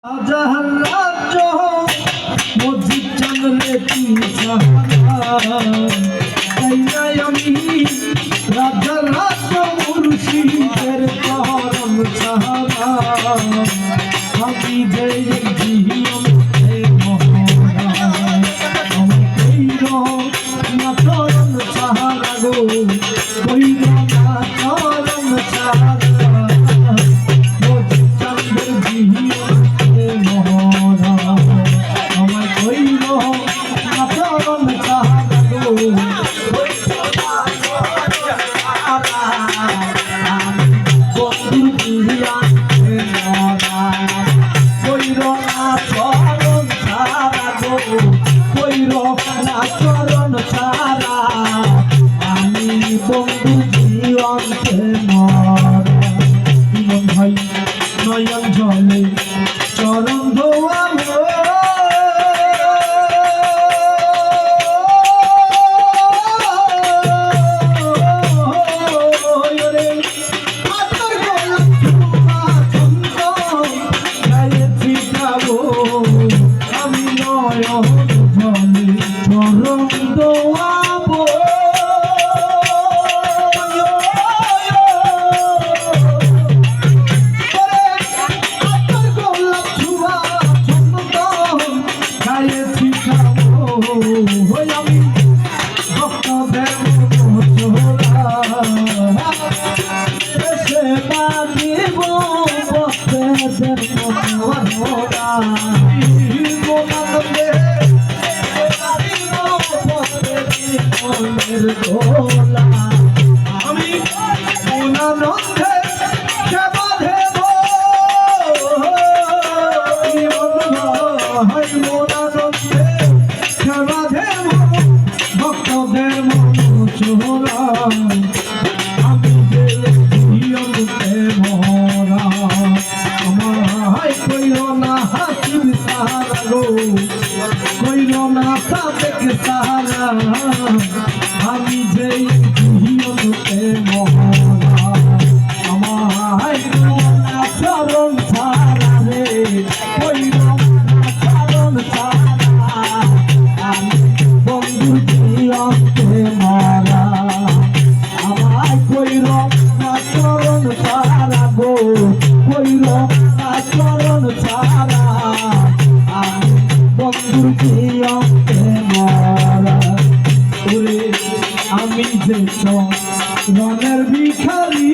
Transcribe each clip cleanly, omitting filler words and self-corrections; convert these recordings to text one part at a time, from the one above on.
আজাহার রাজ্য মসজিদ চাঁদরে তুই সাহারা তাই নাই আমি রাজার রাজ্য মুর্শিদের চরণ সাহারা আমি যে জীবন মহারা আমি কইর না চরণ সাহারা গো কইর না চরণ সাহারা মসজিদ চাঁদের জীবন চরণ ছাড়া আমি বন্ধু জীবনকে মন ভাই নয়ন জলে চরণ ধোয়াবো আমি নয়ন জলে চরণ ধোয়াবো আমি ভক্তদের সেবা দিব ভক্তদের আমি মনানন্দে সেবা দেব মনানন্দে সেবা দেব ভক্তদের মন চোরা আমি যে জীবনকে মরা আমায় কইল না হাসিব সারা গো কইল না সাদেক সারা আমি যে জীবনকে মরা আমায় কইল না চরণ সারা রে কইল না চরণ সারা আমি বন্ধু জীবনকে মরা আমায় কইল না চরণ সারা গো কইল না চরণ সারা আমি বন্ধু জীবনকে মরা ওরে আমি যে মনের ভিখারি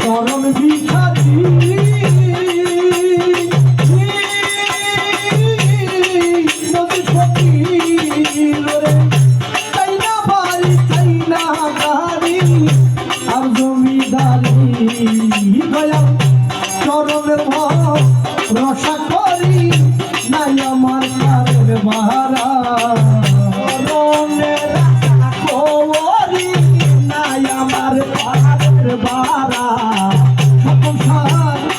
চরণ ভিখারি নদী ফকির রে চাই না বাড়ি চাই না গাড়ি আর জমিদারি দয়া চরণের রসা করি নাই আমার কারের বাহারা চরণের আশা করি নাই আমার কারের বাহারা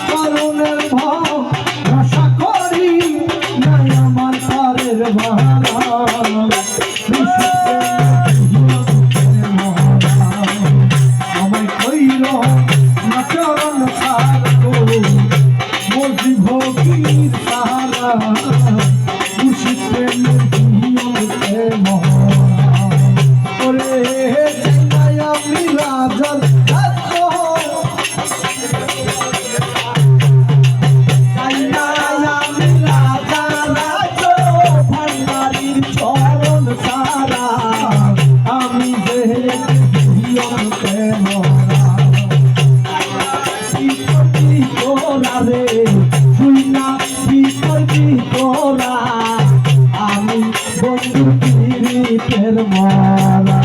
চরণের রসা করি নাই আমার কারের বাহারা আমায় কইল না চরণ ছাড়ো মজি ভোগীর সাহারা খুশি প্রেমের জীবনকে মহারা ওরে চাই আমি রাজার রাজ্য চাই আমি রাজার রাজ্য ভান্ডারির চরণ সারা আমি যে জীবনকে মহারা তোরা রে শুই না তোরা আমি বন্ধু পীড়িতের মরা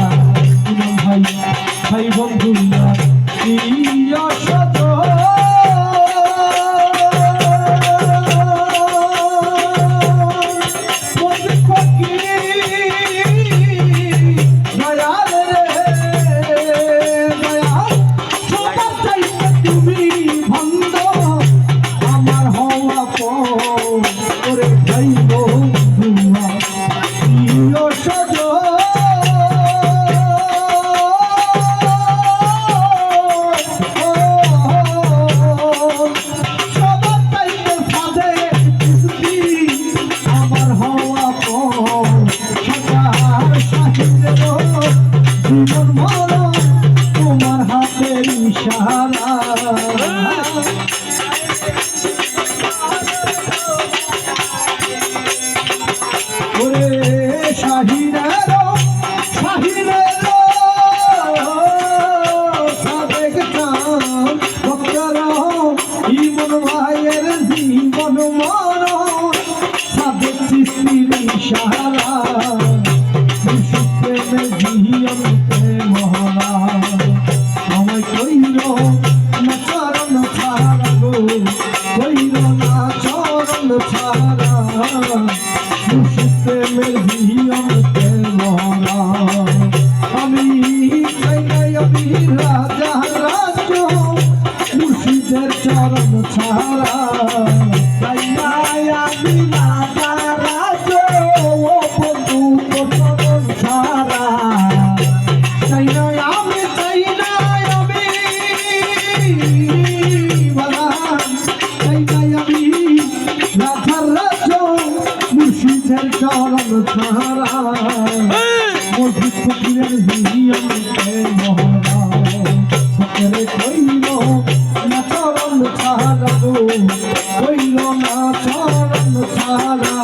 ভাই ভাই বন্ধু তুমি ভন্ড ইমন ভাইয়ের জীবন মরণ সাধে চিস্তির ইশারা প্রেমে জিয়ন্তে মহারা আমায় কইল না চরণ ছাড়া গো কইল না চরণ ছাড়া প্রেমে জিয়ন্তে মহারা আমি চাই আমি রাজা রাজ্য মুর্শিদের চরণ ছাড়া চাই আমি রাজা রাজ্য ও বন্ধু চরণ ছাড়া চাই আমি বাগান চাই আমি রাজার রাজ্য মুর্শিদের চরণ ছাড়া মসজিদ ফকিরের হিয়ন্তে মহারা ফকিরে কইল না চরণ ছাড়া গো কইল না চরণ ছাড়া